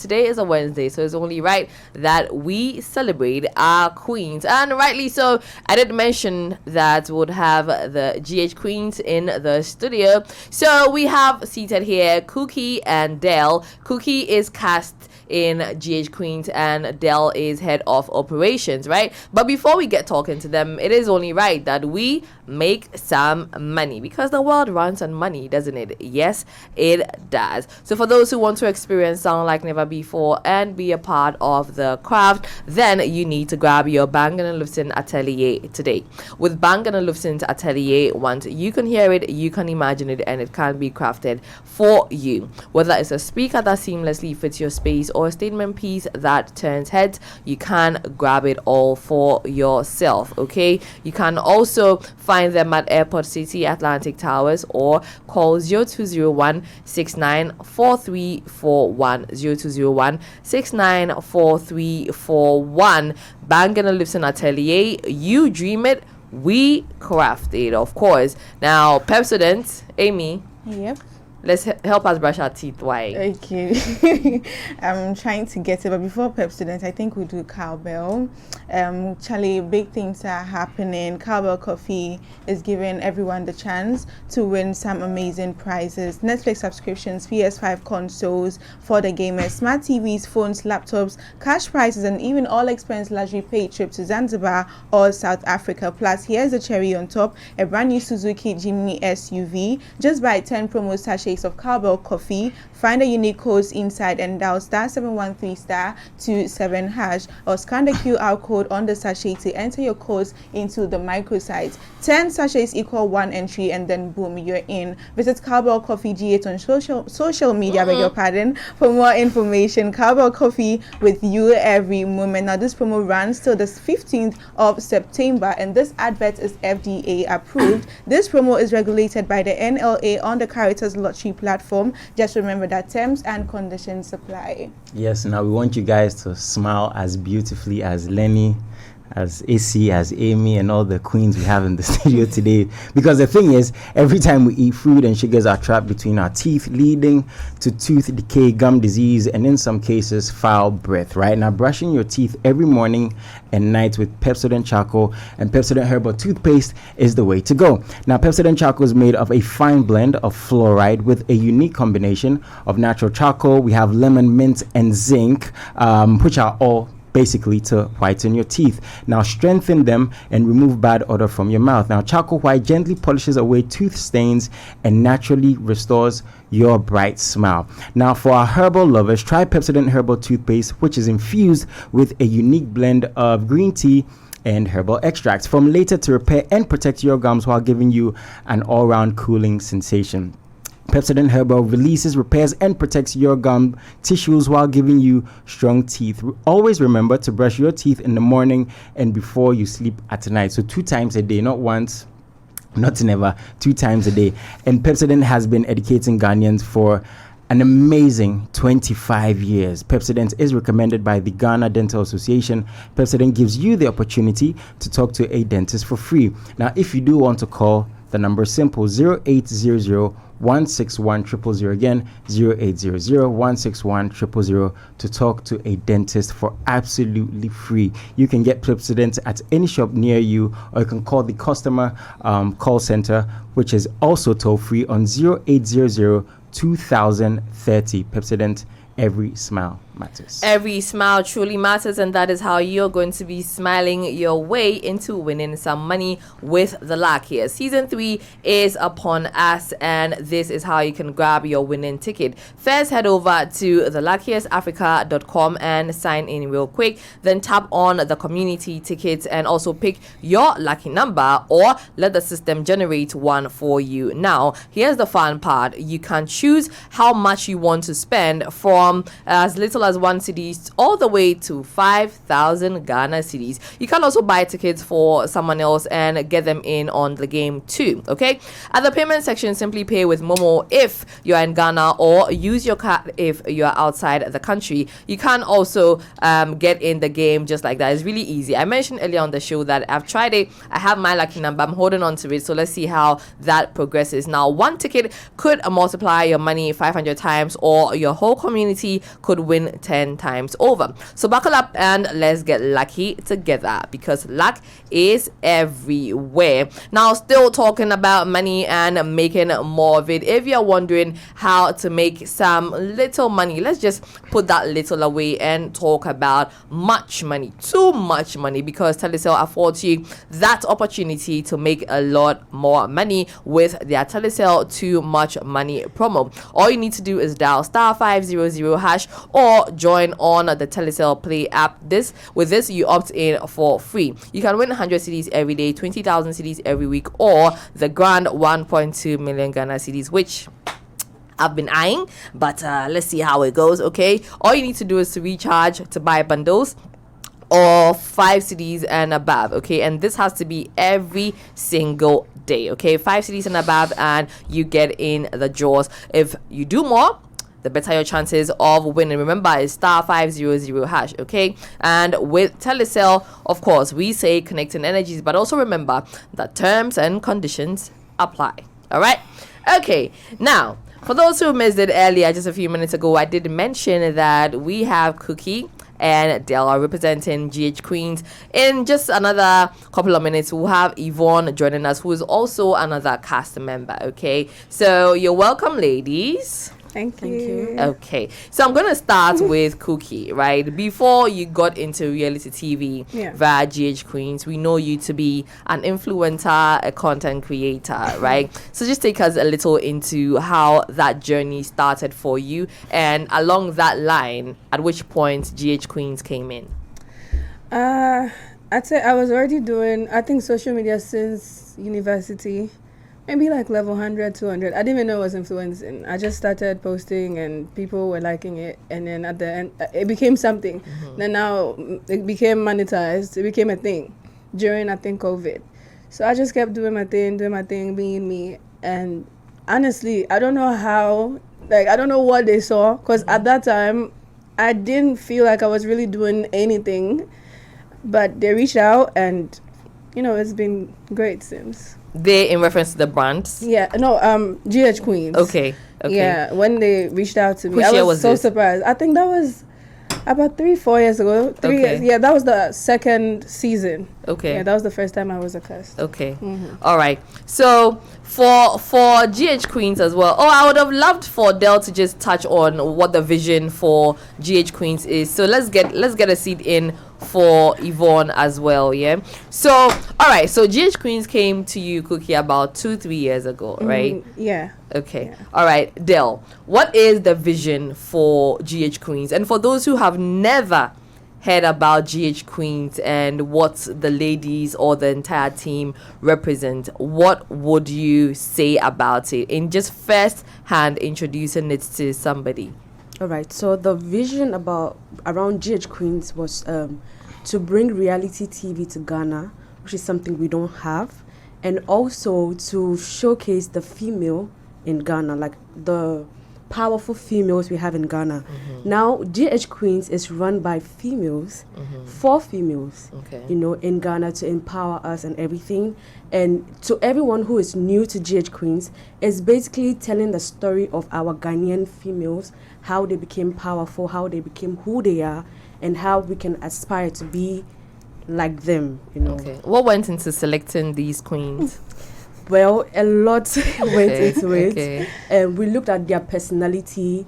today is a Wednesday, so it's only right that we celebrate our queens. And rightly so, I did mention that we would have the GH queens in the studio. So we have seated here Cookie and Dell. Cookie is cast in GH Queens and Dell is head of operations, right? But before we get talking to them, it is only right that we make some money, because the world runs on money, doesn't it? Yes, it does. So for those who want to experience sound like never before and be a part of the craft, then you need to grab your Bang & Olufsen Atelier today. With Bang & Olufsen's Atelier, once you can hear it, you can imagine it, and it can be crafted for you. Whether it's a speaker that seamlessly fits your space or a statement piece that turns heads, you can grab it all for yourself, okay? You can also find them at Airport City Atlantic Towers or call 0201 694341 0201 694341. Bang & Olufsen Atelier, you dream it, we craft it, of course. Now, Pepsodent, Amy. Yep. Let's help us brush our teeth. Why? Okay. I'm trying to get it, but before Pepsodent, I think we'll do cowbell. Charlie, big things are happening. Cowbell Coffee is giving everyone the chance to win some amazing prizes. Netflix subscriptions, PS5 consoles for the gamers, smart TVs, phones, laptops, cash prizes, and even all expense luxury paid trip to Zanzibar or South Africa. Plus, here's the cherry on top, a brand new Suzuki Jimny SUV. Just buy 10 promo sachets of cowbell coffee, find the unique codes inside and dial *713*27# or scan the QR code on the sachet to enter your codes into the microsite. 10 sachets equal 1 entry, and then boom, you're in. Visit Cowbell Coffee G8 on social media, beg your pardon, for more information. Cowbell Coffee, with you every moment. Now this promo runs till the 15th of September, and this advert is FDA approved. This promo is regulated by the NLA on the Caritas Lottery platform. Just remember that terms and conditions apply. Yes, now we want you guys to smile as beautifully as Lenny, as AC, as Amy, and all the queens we have in the studio today. Because the thing is, every time we eat food and sugars are trapped between our teeth, leading to tooth decay, gum disease, and in some cases, foul breath, right? Now, brushing your teeth every morning and night with Pepsodent Charcoal and Pepsodent Herbal Toothpaste is the way to go. Now, Pepsodent Charcoal is made of a fine blend of fluoride with a unique combination of natural charcoal. We have lemon, mint, and zinc, which are all basically to whiten your teeth. Now strengthen them and remove bad odor from your mouth. Now charcoal white gently polishes away tooth stains and naturally restores your bright smile. Now for our herbal lovers, try Pepsodent Herbal Toothpaste, which is infused with a unique blend of green tea and herbal extracts, formulated to repair and protect your gums while giving you an all-round cooling sensation. Pepsodent Herbal releases, repairs, and protects your gum tissues while giving you strong teeth. Always remember to brush your teeth in the morning and before you sleep at night. So 2 times a day, not once, not never, 2 times a day. And Pepsodent has been educating Ghanaians for an amazing 25 years. Pepsodent is recommended by the Ghana Dental Association. Pepsodent gives you the opportunity to talk to a dentist for free. Now, if you do want to call, the number is simple, 0800 161 000. Again, 0800 161 000 to talk to a dentist for absolutely free. You can get Pepsodent at any shop near you, or you can call the customer call center, which is also toll free on 0800 2030. Pepsodent, every smile matters. Every smile truly matters, and that is how you're going to be smiling your way into winning some money with the Luck here. Season 3 is upon us, and this is how you can grab your winning ticket. First, head over to theluckiestafrica.com and sign in real quick. Then tap on the community tickets and also pick your lucky number, or let the system generate one for you. Now, here's the fun part. You can choose how much you want to spend, from as little as 1 cedi all the way to 5,000 Ghana cedis. You can also buy tickets for someone else and get them in on the game too. Okay, at the payment section, simply pay with Momo if you're in Ghana, or use your card if you're outside the country. You can also get in the game just like that. It's really easy. I mentioned earlier on the show that I've tried it. I have my lucky number. I'm holding on to it, so let's see how that progresses. Now, one ticket could multiply your money 500 times, or your whole community could win win 10 times over. So buckle up and let's get lucky together, because luck is everywhere. Now, still talking about money and making more of it. If you're wondering how to make some little money, let's just put that little away and talk about much money, too much money, because Telecel affords you that opportunity to make a lot more money with their Telecel Too Much Money promo. All you need to do is dial *500# or join on the Telecel Play app. With this, you opt in for free. You can win 100 CDs every day, 20,000 CDs every week, or the grand 1.2 million Ghana CDs, which I've been eyeing, but let's see how it goes. Okay, all you need to do is to recharge to buy bundles or 5 CDs and above. Okay, and this has to be every single day. Okay, 5 CDs and above, and you get in the jaws. If you do more, the better your chances of winning. Remember, it's *500#. Okay, and with Telecel, of course, we say connecting energies, but also remember that terms and conditions apply. All right. Okay, now, for those who missed it earlier, just a few minutes ago, I did mention that we have Cookie and Dell are representing GH Queens. In just another couple of minutes, we'll have Evonne joining us, who is also another cast member. Okay, so you're welcome, ladies. Thank you. Okay, so I'm going to start with Cookie, right? Before you got into reality TV via GH Queens, we know you to be an influencer, a content creator, right? So just take us a little into how that journey started for you, and along that line, at which point GH Queens came in. I'd say I was already doing, I think, social media since university. Maybe like level 100, 200. I didn't even know it was influencing. I just started posting and people were liking it. And then at the end, it became something. Then now it became monetized. It became a thing during, I think, COVID. So I just kept doing my thing, being me. And honestly, I don't know how, I don't know what they saw. Because at that time, I didn't feel like I was really doing anything. But they reached out and, it's been great since. They in reference to the brands? Yeah, no, GH Queens. Okay. Yeah, when they reached out to me, Which I year was so this? surprised. I think that was about 3-4 years ago. 3 years. Yeah, that was the second season. Okay. Yeah, that was the first time I was a cast. Okay. All right. So for GH Queens as well. Oh, I would have loved for Dell to just touch on what the vision for GH Queens is. So let's get a seat in for Evonne as well. Yeah. So all right. So GH Queens came to you, Cookie, about 2-3 years ago, right? Yeah. Okay. Yeah. All right, Dell. What is the vision for GH Queens? And for those who have never heard about GH Queens and what the ladies or the entire team represent, what would you say about it in just first hand introducing it to somebody? All right. So the vision around GH Queens was to bring reality TV to Ghana, which is something we don't have, and also to showcase the female in Ghana, like the powerful females we have in Ghana. Now, GH Queens is run by females, for females, in Ghana, to empower us and everything. And to everyone who is new to GH Queens, it's basically telling the story of our Ghanaian females, how they became powerful, how they became who they are, and how we can aspire to be like them, Okay. What went into selecting these queens? Well, a lot went into it. Okay. We looked at their personality,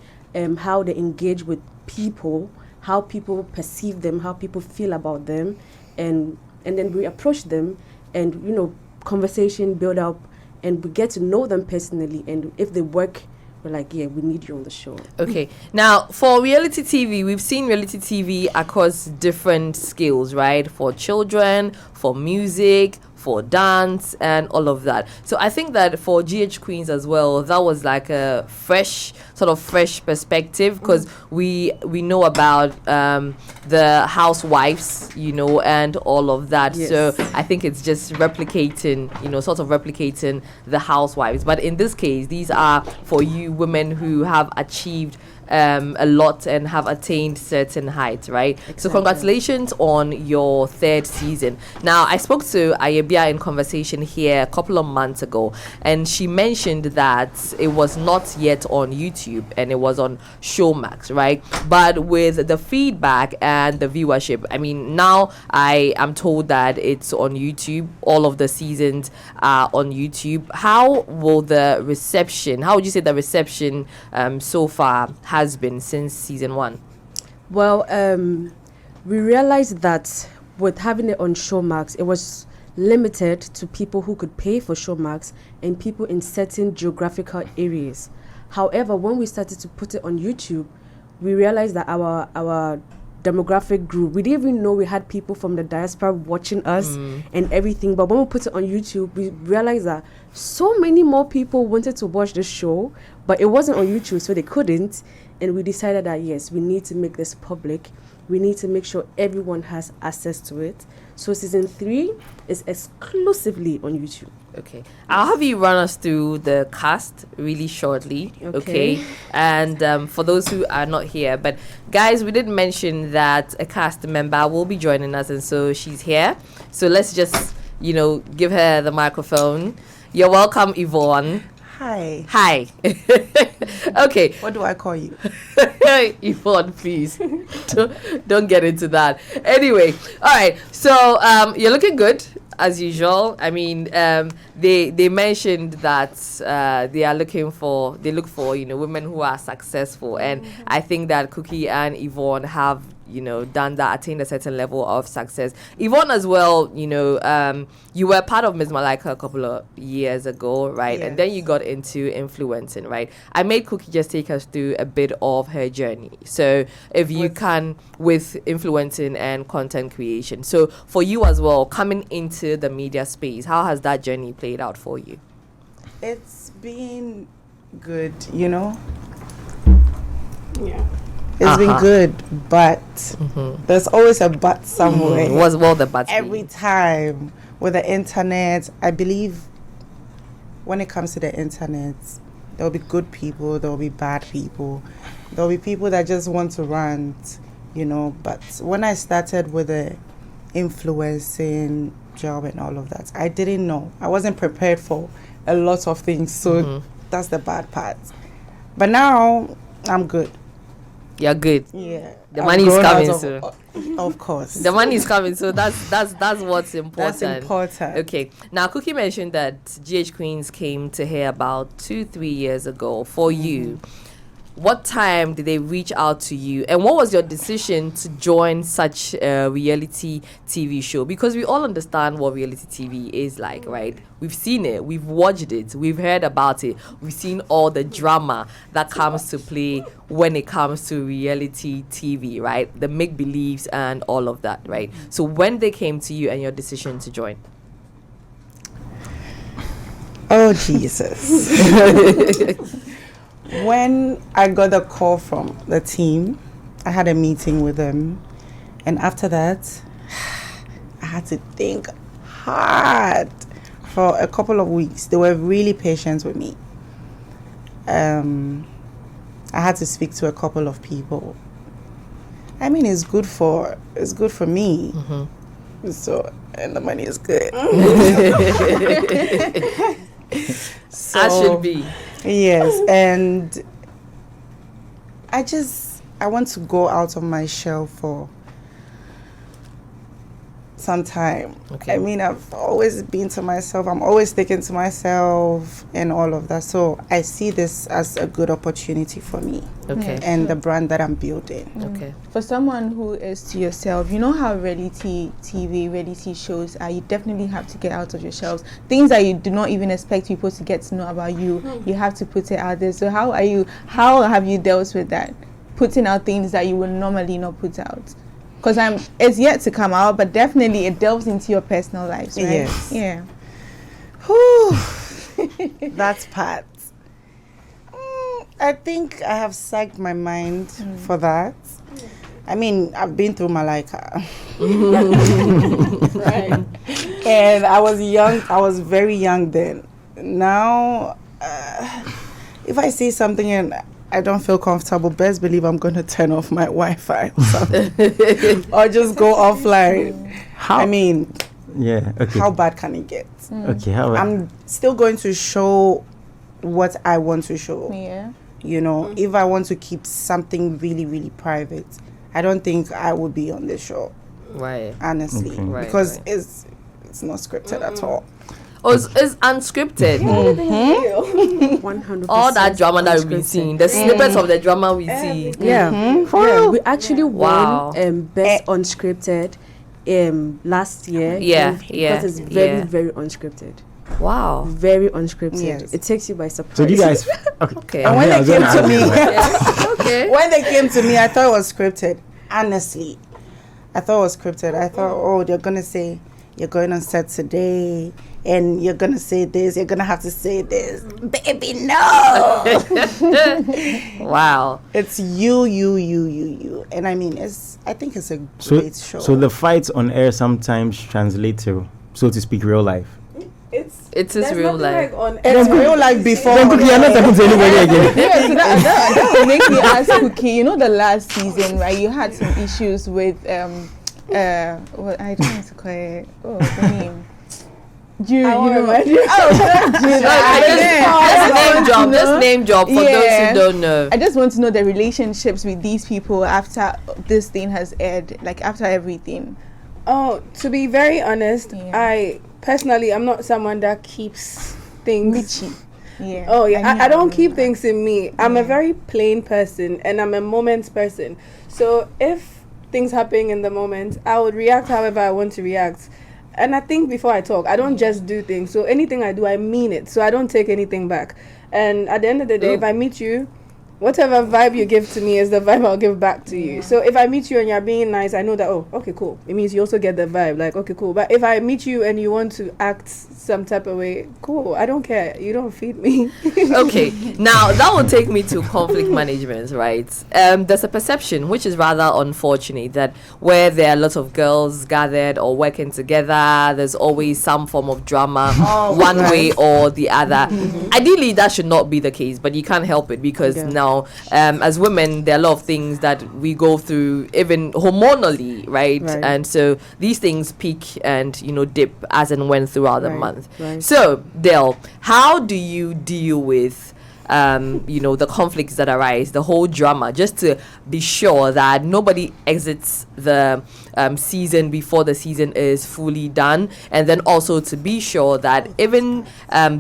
how they engage with people, how people perceive them, how people feel about them, and then we approach them, and conversation build up, and we get to know them personally. And if they work, we're like, yeah, we need you on the show. Okay. Now, for reality TV, we've seen reality TV across different scales, right? For children, for music, for dance, and all of that. So I think that for GH Queens as well, that was like a fresh perspective, because we know about the housewives, and all of that. Yes. So I think it's just replicating the housewives. But in this case, these are for you women who have achieved a lot and have attained certain heights, right? So congratulations on your third season. Now, I spoke to Ayebia in conversation here a couple of months ago, and she mentioned that it was not yet on YouTube and it was on Showmax, right? But with the feedback and the viewership, I mean, now I am told that it's on YouTube. All of the seasons are on YouTube. How would you say the reception so far has been since season 1? Well, we realized that with having it on Showmax, it was limited to people who could pay for Showmax and people in certain geographical areas. However, when we started to put it on YouTube, we realized that our demographic group, we didn't even know we had people from the diaspora watching us and everything. But when we put it on YouTube, we realized that so many more people wanted to watch the show, but it wasn't on YouTube, so they couldn't. And we decided that yes, we need to make this public. We need to make sure everyone has access to it. So season 3 is exclusively on YouTube. Okay, I'll have you run us through the cast really shortly. Okay. And for those who are not here, but guys, we did mention that a cast member will be joining us, and so she's here. So let's just, give her the microphone. You're welcome, Evonne. Hi. Okay. What do I call you? Evonne, please. Don't get into that. Anyway, all right. So you're looking good as usual. I mean, they mentioned that they look for women who are successful, and I think that Cookie and Evonne have done that, attained a certain level of success. Evonne as well, you were part of Ms. Malika a couple of years ago, right? Yes. And then you got into influencing, right? I made Cookie just take us through a bit of her journey. So if you can, with influencing and content creation. So for you as well, coming into the media space, how has that journey played out for you? It's been good, Yeah. It's been good, but there's always a but somewhere. What's the but? Every time with the internet, I believe when it comes to the internet, there'll be good people, there'll be bad people, there'll be people that just want to rant, But when I started with the influencing job and all of that, I didn't know. I wasn't prepared for a lot of things, so that's the bad part. But now I'm good. You're good. Yeah, The money is coming, so of course. the money is coming, so that's what's important. That's important. Okay. Now, Cookie mentioned that GH Queens came to her about 2-3 years ago. For you, what time did they reach out to you, and what was your decision to join such a reality TV show? Because we all understand what reality TV is like, right? We've seen it, we've watched it, we've heard about it, we've seen all the drama that comes to play when it comes to reality TV, right? The make-believes and all of that, right? So when they came to you and your decision to join? Oh, Jesus. When I got a call from the team, I had a meeting with them. And after that, I had to think hard for a couple of weeks. They were really patient with me. I had to speak to a couple of people. I mean, it's good for me. So, and the money is good. So, As should be. yes, and I want to go out of my shell for some time. Okay. I mean, I've always been to myself. I'm always sticking to myself and all of that. So I see this as a good opportunity for me. Okay. And the brand that I'm building. Okay. For someone who is to yourself, you know how reality TV, reality shows are, you definitely have to get out of your shells. Things that you do not even expect people to get to know about you, you have to put it out there. So how have you dealt with that? Putting out things that you would normally not put out? Because it's yet to come out, but definitely it delves into your personal lives, right? Yes. Yeah. Whew. That's part. I think I have sagged my mind for that. I mean, I've been through Malika. Right. And I was young. I was very young then. Now, if I see something and I don't feel comfortable, best believe I'm going to turn off my Wi-Fi or something. Or just go offline. How? I mean, Yeah. Okay. how bad can it get? Okay. How? I'm still going to show what I want to show. Yeah. You know, if I want to keep something really, really private, I don't think I would be on this show, Right. honestly, Okay. Right, because right. it's not scripted at all. Oh, it's unscripted. 100%. All that drama that we've unscripted. seen, the snippets of the drama we see. Yeah. Yeah. We actually Wow. won best unscripted last year. Yeah, Because yeah, it's very, yeah. very unscripted. Wow. Very unscripted. Yes. It takes you by surprise. So do you guys? Okay. Okay. And when I they was came gonna to me, Okay. when they came to me, I thought it was scripted. Honestly, I thought it was scripted. I thought, oh, they're gonna say you're going on set today, and you're gonna say this. You're gonna have to say this, baby. No, Wow. it's you, and I mean, I think it's a So, great show. so the fights on air sometimes translate to, so to speak, real life. It is real life. it's real life before. Then Cookie, you're not talking to anybody again. Yeah, so that will make me ask Cookie. You know, the last season, right? You had some issues with what I don't know what to call it. Oh, the name. You know. Just name drop for Yeah. those who don't know. I just want to know the relationships with these people after this thing has aired, like after everything. Oh, to be very honest, Yeah. I personally, I'm not someone that keeps things. Bitchy. Yeah. Oh yeah, knew I don't that. keep things in me. I'm a very plain person, and I'm a moments person. So if things happen in the moment, I would react however I want to react. And I think before I talk, I don't just do things. So anything I do, I mean it. So I don't take anything back. And at the end of the day, if I meet you, whatever vibe you give to me is the vibe I'll give back to you. So if I meet you and you're being nice, I know that, oh, okay, cool. It means you also get the vibe, like, okay, cool. But if I meet you and you want to act some type of way, cool, I don't care. You don't feed me. Okay, now that will take me to conflict management, right? There's a perception, which is rather unfortunate, that where there are lots of girls gathered or working together, there's always some form of drama, one way or the other. Ideally, that should not be the case, but you can't help it because now, as women, there are a lot of things that we go through, even hormonally, right? And so these things peak and dip as and when throughout the month. Right. So, Del, how do you deal with the conflicts that arise, the whole drama, just to be sure that nobody exits the season before the season is fully done, and then also to be sure that even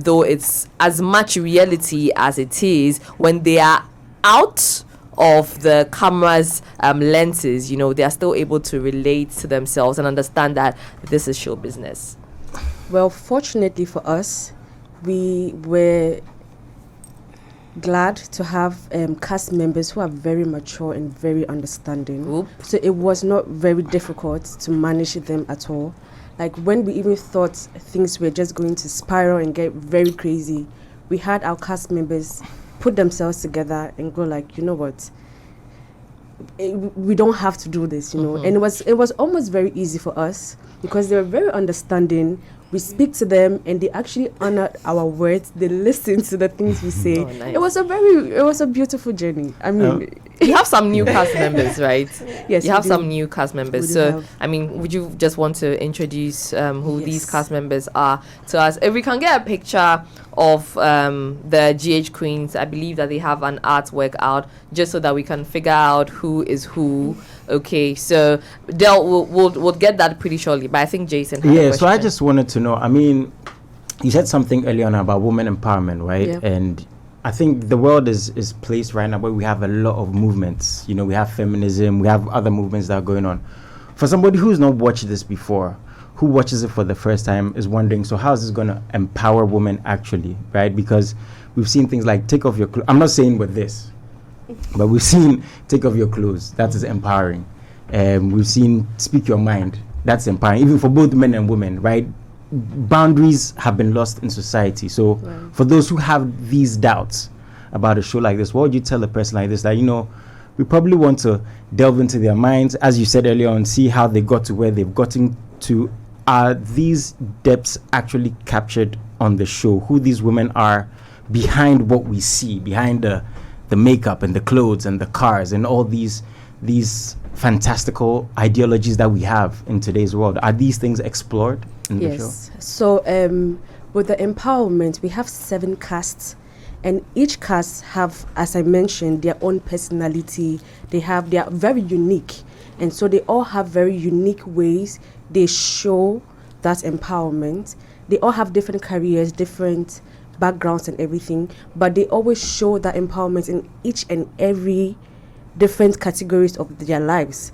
though it's as much reality as it is, when they are out of the camera's lenses, they are still able to relate to themselves and understand that this is show business. Well, fortunately for us, we were glad to have cast members who are very mature and very understanding. Oop. So it was not very difficult to manage them at all. Like when we even thought things were just going to spiral and get very crazy, we had our cast members put themselves together and go like, you know what, we don't have to do this, and it was almost very easy for us because they were very understanding. We speak to them and they actually honor our words. They listen to the things we say. Oh, nice. It was a beautiful journey. I mean, You have some new cast members, right? Yes, you we have do. some new cast members. We do So, have. I mean, would you just want to introduce who these Yes. cast members are to us? If we can get a picture of the GH Queens, I believe that they have an artwork out just so that we can figure out who is who. Okay, so Del, we'll get that pretty shortly, but I think Jason had a Yeah, so I question. just wanted to know, I mean, you said something earlier on about women empowerment, right? Yeah. And I think the world is placed right now where we have a lot of movements. We have feminism, we have other movements that are going on. For somebody who's not watched this before, who watches it for the first time, is wondering, so how is this going to empower women actually, right? Because we've seen things like take off your clothes. I'm not saying with this, but we've seen take off your clothes. That is empowering. We've seen speak your mind. That's empowering, even for both men and women, right? Boundaries have been lost in society. So for those who have these doubts about a show like this, what would you tell a person like this that, we probably want to delve into their minds, as you said earlier on, see how they got to where they've gotten to. Are these depths actually captured on the show? Who these women are behind what we see, behind the the makeup and the clothes and the cars and all these fantastical ideologies that we have in today's world? Are these things explored in the show? Yes. So with the empowerment, we have 7 casts, and each cast have, as I mentioned, their own personality. They are very unique, and so they all have very unique ways they show that empowerment. They all have different careers, different backgrounds and everything, but they always show that empowerment in each and every different categories of their lives.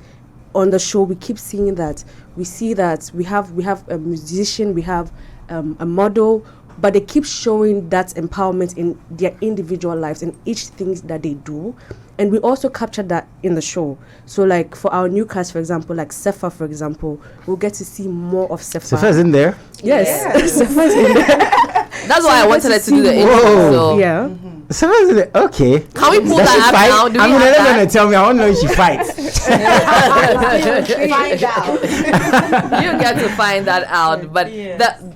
On the show, we keep seeing that. We see that we have a musician, we have a model, but they keep showing that empowerment in their individual lives and each thing that they do. And we also capture that in the show. So like for our new cast, for example, like Sefa, for example, we'll get to see more of Sefa. Sefa's in there? Yes. Sefa's in there. That's why I wanted her to do the intro. Whoa. So. Yeah. Sefa's in there. Okay. Can we pull Does she that up fight? now? Do we I mean, have they're not that? going to tell me. I want to know if she fights. Find out. You get to find that out. But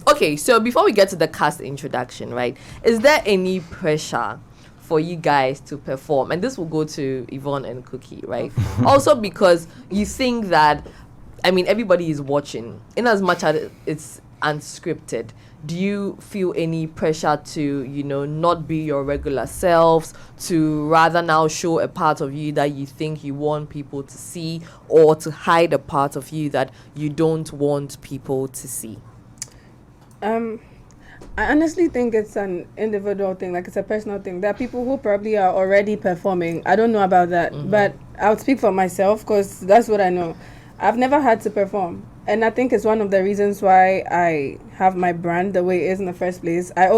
okay, so before we get to the cast introduction, right, is there any pressure for you guys to perform? And this will go to Evonne and Cookie, right? Also because you think that, I mean, everybody is watching. In as much as it's unscripted, do you feel any pressure to, not be your regular selves, to rather now show a part of you that you think you want people to see, or to hide a part of you that you don't want people to see? I honestly think it's an individual thing, like it's a personal thing. There are people who probably are already performing. I don't know about that, but I would speak for myself because that's what I know. I've never had to perform, and I think it's one of the reasons why I have my brand the way it is in the first place. I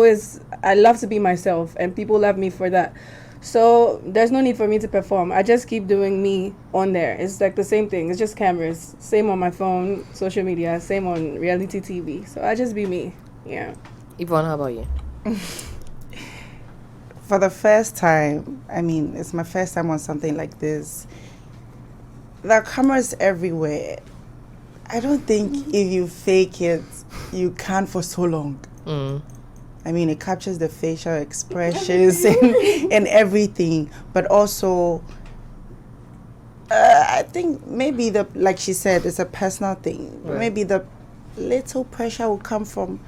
love to be myself, and people love me for that. So there's no need for me to perform. I just keep doing me on there. It's like the same thing. It's just cameras. Same on my phone, social media, same on reality TV. So I just be me. Yeah. Evonne, how about you? For the first time, I mean, it's my first time on something like this. There are cameras everywhere. I don't think if you fake it, you can for so long. I mean, it captures the facial expressions and everything. But also, I think maybe like she said, it's a personal thing. Right. Maybe the little pressure will come from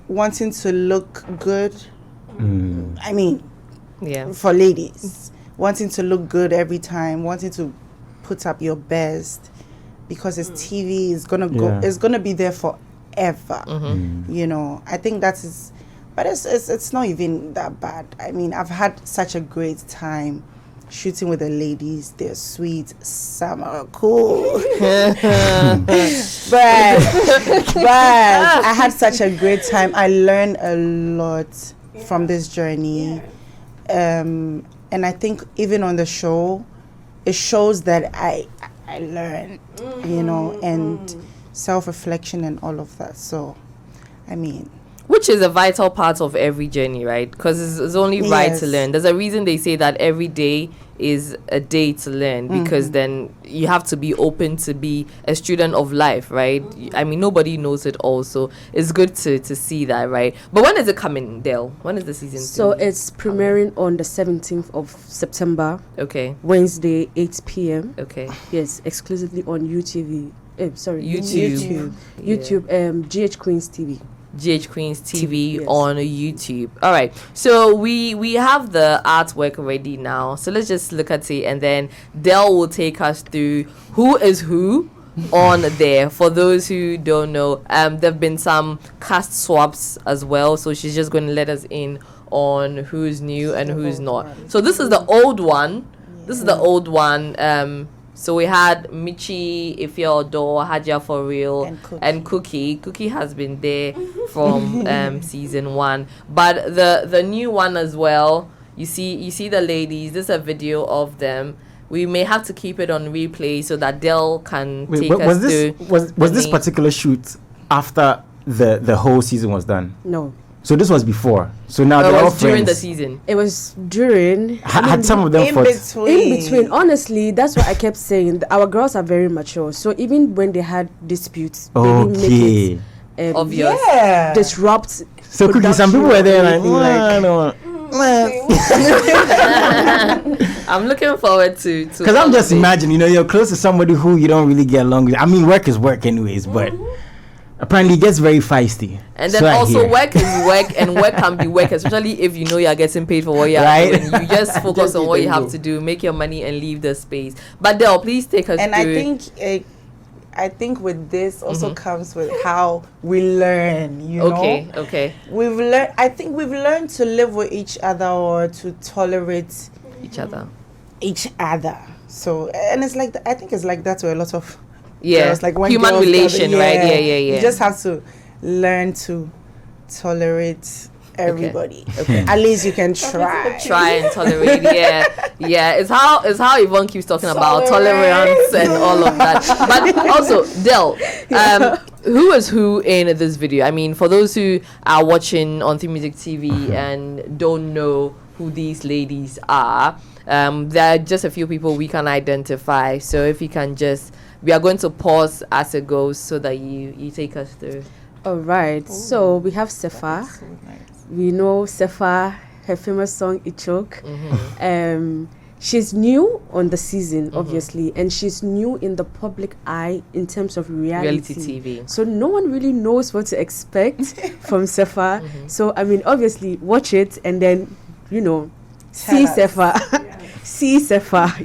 wanting to look good. I mean, for ladies, wanting to look good every time, wanting to put up your best, because it's TV, is gonna go, it's gonna be there forever. I think that is, but it's not even that bad. I mean, I've had such a great time shooting with the ladies. They're sweet, some are cool. but I had such a great time. I learned a lot from this journey. And I think even on the show, it shows that I learn, and self-reflection and all of that. So, I mean, which is a vital part of every journey, right? Because it's only right to learn. There's a reason they say that every day is a day to learn, because then you have to be open to be a student of life, right? I mean, nobody knows it all, so it's good to see that, right? But when is it coming, Dale? When is the season? So it's premiering on the 17th of September. Okay. Wednesday, 8 p.m. Okay. Yes, exclusively on YouTube. YouTube. GH Queens TV. GH Queens TV yes. on YouTube. All right. So we have the artwork ready now. So let's just look at it, and then Dell will take us through who is who on there. For those who don't know, there've been some cast swaps as well. So she's just going to let us in on who's new and who's not. So this is the old one. This is the old one. So we had Michi, Ifeodor, Haja for real, and Cookie. Cookie has been there from season 1, but the new one as well. You see the ladies. This is a video of them. We may have to keep it on replay so that Dell can take us through. Was this particular shoot after the whole season was done? No. So this was before. So now they're all was during the friends. season. It was during. Had some of them in fought. In between, honestly, that's what I kept saying. Our girls are very mature, so even when they had disputes, they didn't make it obvious. disrupt. So Cookie, some people were there like, anything "Well, I don't want-" I'm looking forward to Because I'm just imagining, you're close to somebody who you don't really get along with. I mean, work is work anyways, but apparently it gets very feisty. And then So I also hear. work is work, and work can be work, especially if you know you're getting paid for what you're Right. doing. You just focus Just on what you let have go. to do, make your money, and leave the space. But Del, please take us And through. I think with this also comes with how we learn, Okay. I think we've learned to live with each other or to tolerate Each other. each other. So, and it's like, I think it's like that to a lot of Yeah. girls, like when Human girls relation, gather, right? Yeah. You just have to learn to tolerate everybody. Okay. At least you can try. Try and tolerate. Yeah. It's how Yvonne keeps talking about tolerance and all of that. But also, Del, who is who in this video? I mean, for those who are watching on Theme Music TV and don't know who these ladies are, there are just a few people we can identify. So if you can we are going to pause as it goes so that you take us through. All right. So we have Sefa. So nice. We know Sefa, her famous song Ichok. Mm-hmm. She's new on the season, obviously, and she's new in the public eye in terms of reality TV. So no one really knows what to expect from Sefa. So I mean, obviously, watch it and then see us. Sefa. See Sefa,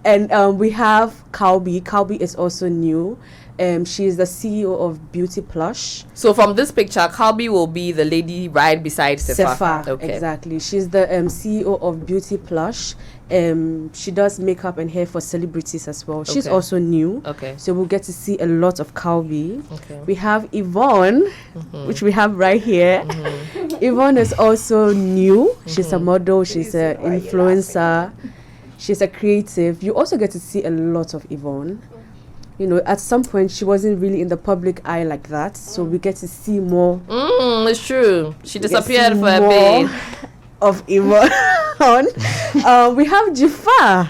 And we have Kalbi. Kalbi is also new. She is the CEO of Beauty Plush. So from this picture, Kalbi will be the lady right beside Sefa. Okay. Exactly. She's the CEO of Beauty Plush. She does makeup and hair for celebrities as well. She's Okay. also new. Okay. So we'll get to see a lot of Kalbi. Okay. We have Evonne, which we have right here. Yvonne is also new. She's a model. She's an influencer. She's a creative. You also get to see a lot of Yvonne. At some point she wasn't really in the public eye like that, so we get to see more. It's true. She We get to disappeared see for a more bit. of Yvonne. We have Jifar.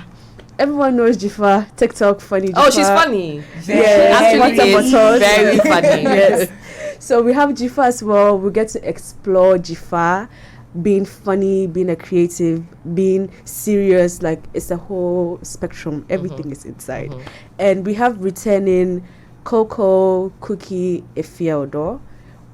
Everyone knows Jifar. TikTok funny. Oh, Jifar. she's funny. Yeah, Actually, is Button. very funny. Yes. So we have Jifar as well. We get to explore Jifar being funny, being a creative, being serious. Like, it's a whole spectrum. Everything is inside. And we have returning Coco, Cookie, Efia Odo.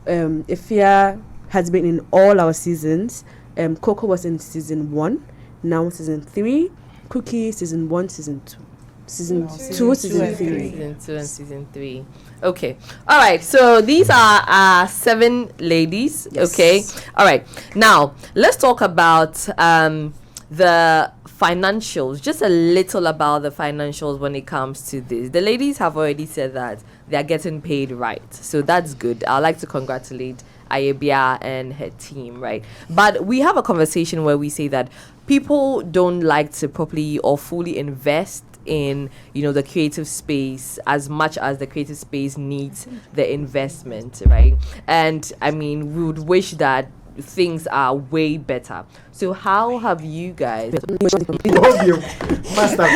Efia has been in all our seasons. Coco was in season 1, now season 3. Cookie season 1, season 2. Season 2, season 3. Season 2 and season 3. Okay. All right. So these are our 7 ladies. Yes. Okay. All right. Now let's talk about the financials. Just a little about the financials when it comes to this. The ladies have already said that they are getting paid right, so that's good. I'd like to congratulate Ayebia and her team, right? But we have a conversation where we say that people don't like to properly or fully invest in the creative space as much as the creative space needs the investment, right? And I mean, we would wish that things are way better. So how have you guys Master,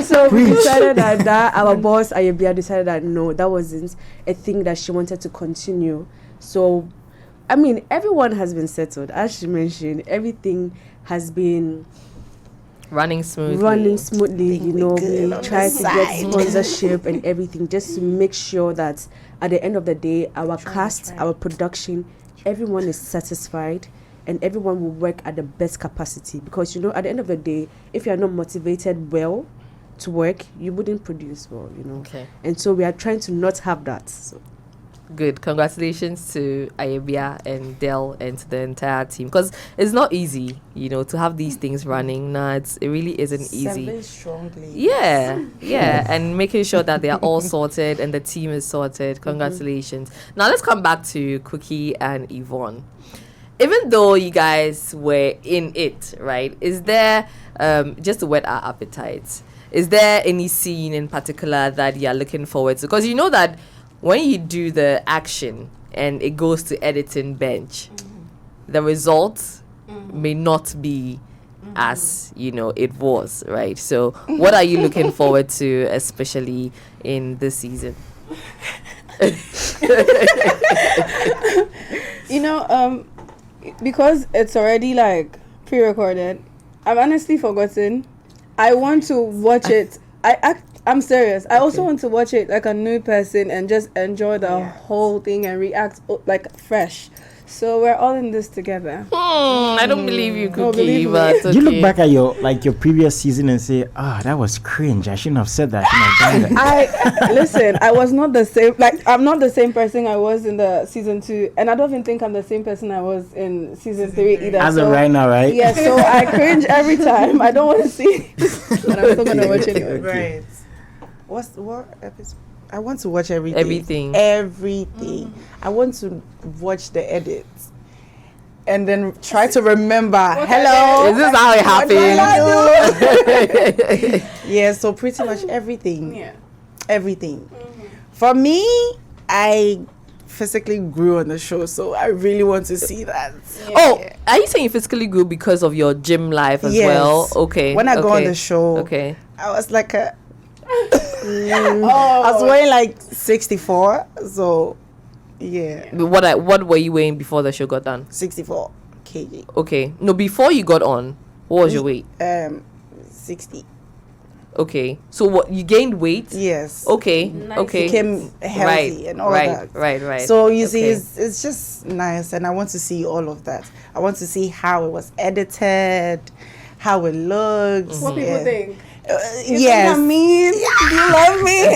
So we decided that our boss Ayebia decided that no, that wasn't a thing that she wanted to continue. So I mean, everyone has been settled. As she mentioned, everything has been running smoothly? We try to get sponsorship and everything just to make sure that at the end of the day, our cast, our production, everyone is satisfied and everyone will work at the best capacity. Because at the end of the day, if you are not motivated well to work, you wouldn't produce well. Okay. And so we are trying to not have that. So. Good. Congratulations to Ayebia and Del and to the entire team, because it's not easy, to have these things running. It really isn't easy. 7 strongly. Yeah, and making sure that they are all sorted and the team is sorted. Congratulations. Now let's come back to Cookie and Evonne. Even though you guys were in it, right? Is there just to whet our appetites? Is there any scene in particular that you're looking forward to? Because you know that when you do the action and it goes to editing bench, the results may not be as it was, right? So what are you looking forward to, especially in this season? because it's already like pre-recorded, I've honestly forgotten. I want to watch it. I'm serious. I also want to watch it like a new person and just enjoy the whole thing and react like fresh. So we're all in this together. I don't believe you, Cookie. believe me. But okay. You look back at your previous season and say, that was cringe. I shouldn't have said that. I shouldn't have done that. Listen, I was not the same. Like, I'm not the same person I was in the season 2, and I don't even think I'm the same person I was in season 3 either. As of right now, right? Yeah, so I cringe every time. I don't want to see, but I'm still gonna watch anyway. Right. What episode? I want to watch everything. Everything. I want to watch the edits and then try to remember. Hello. Is this how it happened? Yeah, so pretty much everything. Yeah. Everything. For me, I physically grew on the show, so I really want to see that. Are you saying you physically grew because of your gym life as Yes. well? Okay. When I go on the show, Okay. I was like I was weighing like 64, so yeah, What were you weighing before the show got done? 64 kg. Okay. No, before you got on, what was your weight? 60. Okay. So what, you gained weight? Yes. Okay. Okay. Became healthy and all that. Right. So you see, Okay. it's just nice, and I want to see all of that. I want to see how it was edited, how it looks. What people think. Yes. think I'm mean? Do you love me?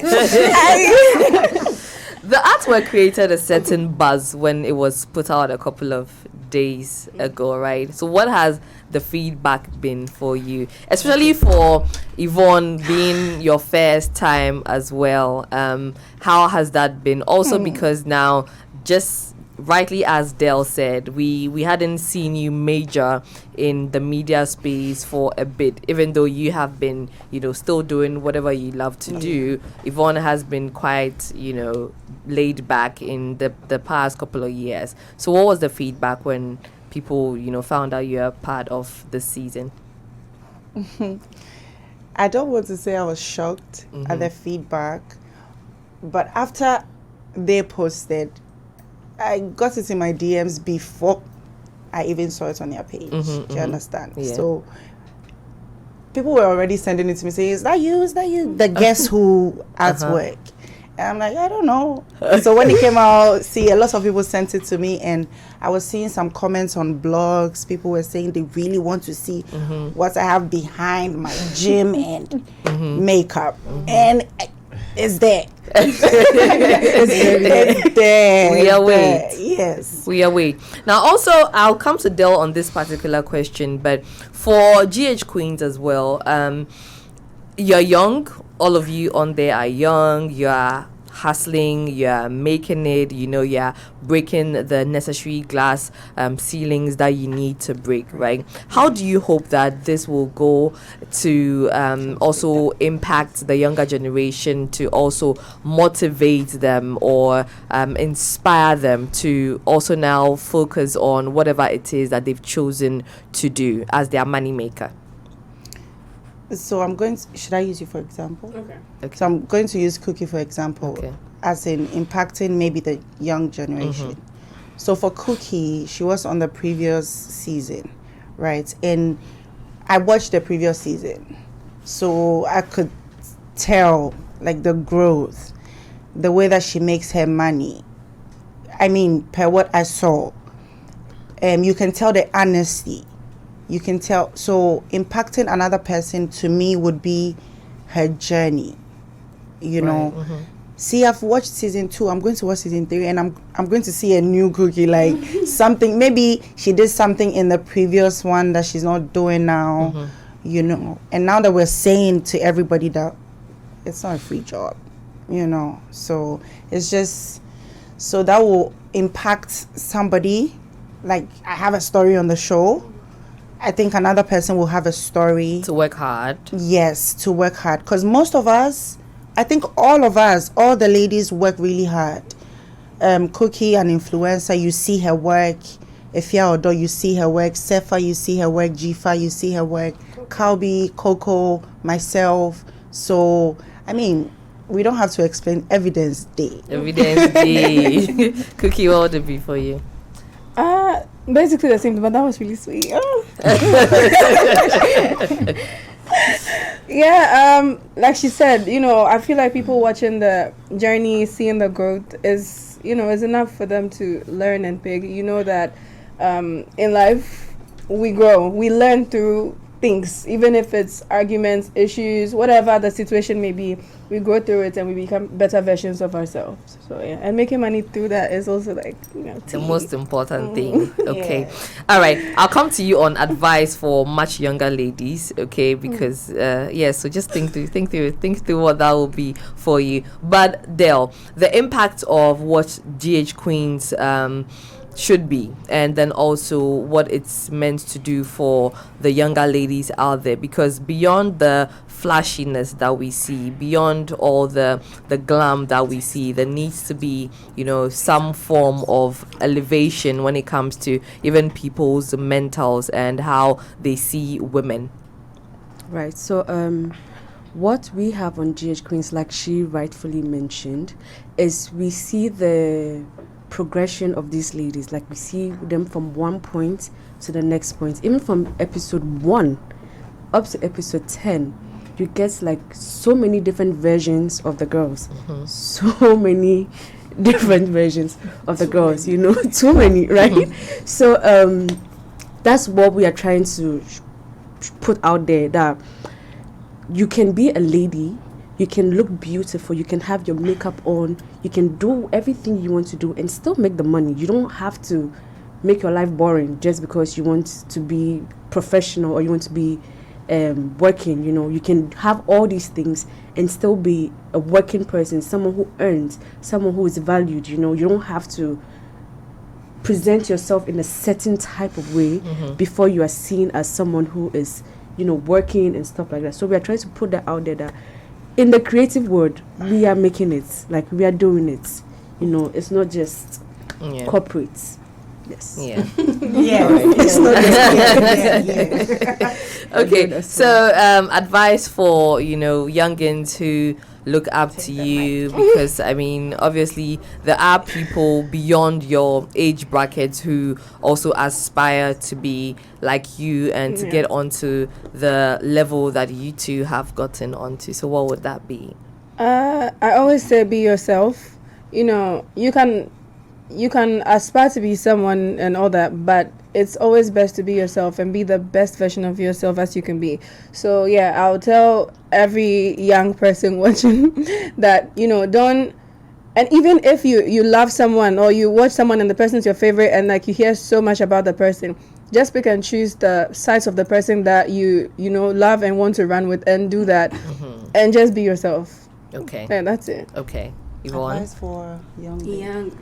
The artwork created a certain buzz when it was put out a couple of days ago, right? So what has the feedback been for you, especially for Evonne being your first time as well? How has that been? Also because now, just rightly as Dell said, we hadn't seen you major in the media space for a bit, even though you have been, still doing whatever you love to do. Evonne has been quite, laid back in the past couple of years. So what was the feedback when people, found out you're part of the season? I don't want to say I was shocked at the feedback, but after they posted, I got it in my DMs before I even saw it on their page. Do you understand? Yeah. So people were already sending it to me saying, is that you? Is that you? The Guess Who artwork. And I'm like, I don't know. So when it came out, a lot of people sent it to me, and I was seeing some comments on blogs. People were saying they really want to see what I have behind my gym and makeup. And it's there. It's there. We are wait. Yes. We are wait. Now, also, I'll come to Dell on this particular question, but for GH Queens as well, you're young. All of you on there are young. You are hustling. You are making it. You are breaking the necessary glass ceilings that you need to break, right? How do you hope that this will go to also impact the younger generation, to also motivate them or inspire them to also now focus on whatever it is that they've chosen to do as their money maker? So I'm going to, should I use you for example? Okay. So I'm going to use Cookie for example, Okay. as in impacting maybe the young generation. So for Cookie, she was on the previous season, right? And I watched the previous season, so I could tell like the growth, the way that she makes her money. I mean, per what I saw, you can tell the honesty. You can tell. So impacting another person to me would be her journey. You know. See, I've watched season 2. I'm going to watch season 3, and I'm going to see a new Cookie, like something. Maybe she did something in the previous one that she's not doing now. You know. And now that we're saying to everybody that it's not a free job, So it's just, so that will impact somebody. Like, I have a story on the show. I think another person will have a story. To work hard. Yes, to work hard. Because most of us, I think all of us, all the ladies work really hard. Cookie, an influencer, you see her work. Ifya Odo, you see her work. Sefa, you see her work. Jifa, you see her work. Kalbi, Coco, myself. So, I mean, we don't have to explain Evidence Day. Evidence Day. Cookie, what would it be for you? Basically the same thing, but that was really sweet. Yeah, like she said, I feel like people watching the journey, seeing the growth is enough for them to learn and pick. That in life we grow, we learn through things, even if it's arguments, issues, whatever the situation may be, we go through it and we become better versions of ourselves. So yeah, and making money through that is also like the most important thing. Okay. All right, I'll come to you on advice for much younger ladies, okay, because so just think through what that will be for you. But Dale, the impact of what GH Queens should be, and then also what it's meant to do for the younger ladies out there, because beyond the flashiness that we see, beyond all the glam that we see, there needs to be some form of elevation when it comes to even people's mentals and how they see women. Right. So what we have on GH Queens, like she rightfully mentioned, is we see the progression of these ladies. Like we see them from one point to the next point. Even from episode 1 up to episode 10, you get like so many different versions of the girls. So many different versions of the girls, too many, right? So that's what we are trying to put out there, that you can be a lady, you can look beautiful, you can have your makeup on, you can do everything you want to do and still make the money. You don't have to make your life boring just because you want to be professional or you want to be working. You can have all these things and still be a working person, someone who earns, someone who is valued. You don't have to present yourself in a certain type of way before you are seen as someone who is working and stuff like that. So we are trying to put that out there, that in the creative world, we are making it, like we are doing it. It's not just corporate. Yes. Yeah. It's not just Okay. So advice for youngins who look up to you, because obviously there are people beyond your age brackets who also aspire to be like you and to get onto the level that you two have gotten onto. So what would that be? I always say be yourself. You can aspire to be someone and all that, but it's always best to be yourself and be the best version of yourself as you can be. So yeah, I'll tell every young person watching that don't, and even if you love someone or you watch someone and the person's your favorite and like you hear so much about the person, just pick and choose the sides of the person that you love and want to run with, and do that and just be yourself. Okay. Yeah, that's it. Okay. Evonne? Advice for young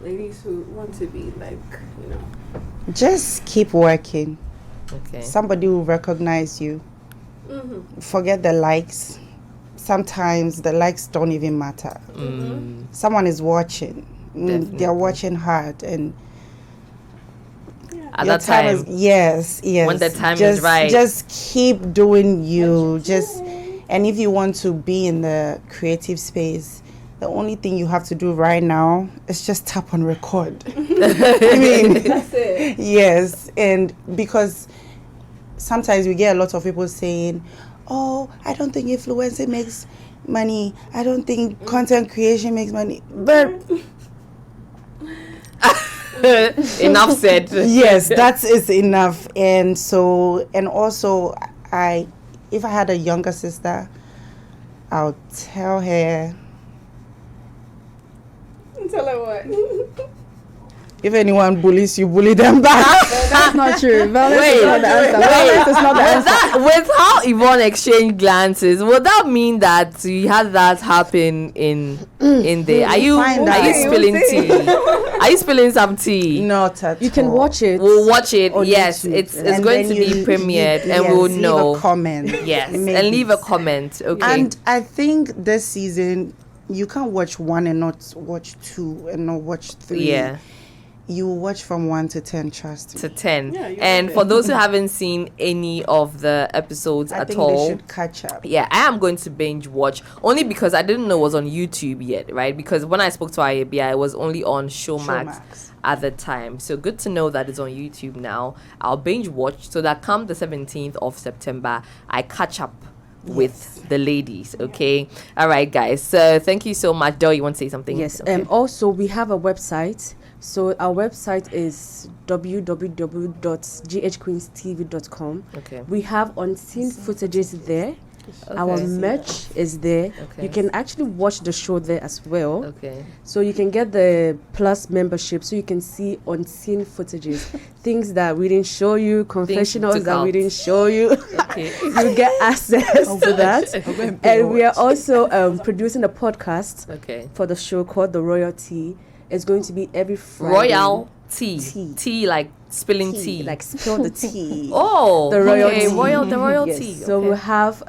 ladies who want to be like, just keep working. Okay. Somebody will recognize you. Forget the likes. Sometimes the likes don't even matter. Someone is watching. They're watching hard, and at that time, yes, when the time is right, just keep doing you. And if you want to be in the creative space, the only thing you have to do right now is just tap on record. That's it. Yes, and because sometimes we get a lot of people saying, "Oh, I don't think influencing makes money. I don't think content creation makes money." But enough said. Yes, that is enough. And so, and also, if I had a younger sister, I'll tell her. Tell her what? If anyone bullies you, bully them back. That's not true. Violence is not the answer. Violence is not the answer. With how Evonne exchanged glances, would that mean that you had that happen in there? Are you spilling tea? Are you spilling some tea? Not at all. You can watch it. We'll watch it. on Yes, YouTube. it's And going to then be you- premiered, you- and yes, we'll leave know. a comment. Yes, and Maybe. leave a comment. Okay. And I think this season you can't watch 1 and not watch 2 and not watch 3. Yeah. You will watch from 1 to 10, trust me. to 10. Yeah, you And love for it. those who haven't seen any of the episodes I at think all, they should catch up. yeah, I am going to binge watch only because I didn't know it was on YouTube yet, right? Because when I spoke to Ayabia, it was only on Showmax Showmax. at the time. So good to know that it's on YouTube now. I'll binge watch so that come the 17th of September, I catch up with the ladies. Okay. All right, guys. So thank you so much. Del, you want to say something? Yes. Okay. Also, we have a website. So our website is www.ghqueenstv.com. Okay. We have unseen footages there. Our Okay. merch is there. Okay. You can actually watch the show there as well. Okay. So you can get the Plus membership, so you can see unseen footages, things that we didn't show you, confessionals took that we out. didn't show you. Okay. You get access to that. And we are also producing a podcast Okay. for the show called The Royalty. It's going to be every Friday. Royal tea. Tea. Tea like spilling tea. Like spill the tea. Oh, The okay. royalty. The royalty. Yes. So okay. we'll have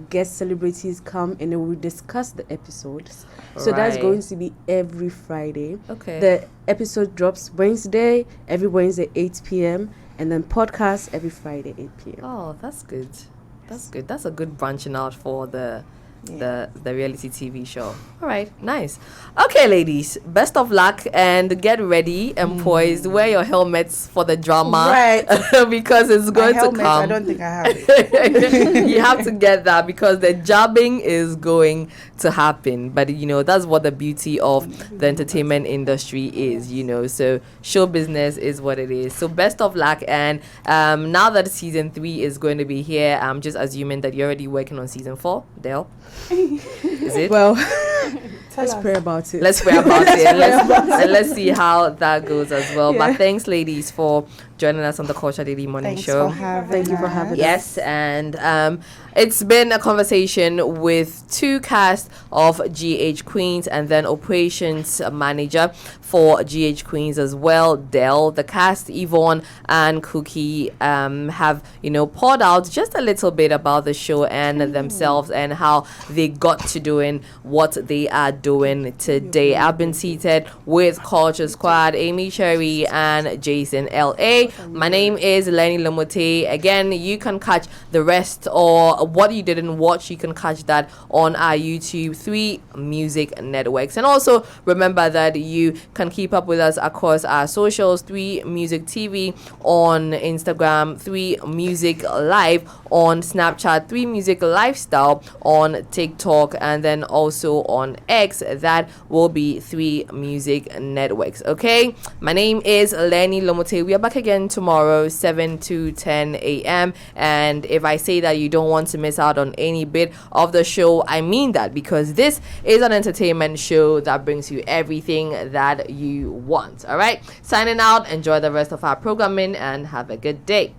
guest celebrities come and then we'll discuss the episodes. So that's Right. going to be every Friday. Okay. The episode drops Wednesday, every Wednesday 8 p.m. and then podcast every Friday 8 p.m. Oh, that's good. That's good. That's a good branching out for the reality TV show. All right, nice. Okay, ladies, best of luck and get ready and poised. Wear your helmets for the drama, Right. because it's My going to helmet, come. I don't think I have it. You have to get that because the jabbing is going to happen. But that's what the beauty of the entertainment industry is. So show business is what it is. So best of luck. And now that season 3 is going to be here, I'm just assuming that you're already working on season 4. Dale, is it? Well, let's pray about it. Let's pray about it. And let's see how that goes as well. Yeah. But thanks, ladies, for joining us on the Culture Daily Morning Thanks Show. for having Thank you for us. having us. Yes, and it's been a conversation with 2 cast of GH Queens and then operations manager for GH Queens as well, Dell. The cast, Evonne and Cookie, have poured out just a little bit about the show and themselves and how they got to doing what they are doing today. I've been seated with Culture Squad, Amy Cherry and Jason L.A. My name is Lenny Lamote. Again, you can catch the rest or what you didn't watch, you can catch that on our YouTube 3 Music Networks. And also remember that you can keep up with us across our socials, 3 Music TV on Instagram, 3 Music Live on Snapchat, 3 Music Lifestyle on TikTok, and then also on X. That will be 3 Music Networks. Okay, my name is Lenny Lomote. We are back again tomorrow, 7 to 10 a.m. And if I say that you don't want to miss out on any bit of the show, I mean that, because this is an entertainment show that brings you everything that you want. All right, signing out. Enjoy the rest of our programming and have a good day.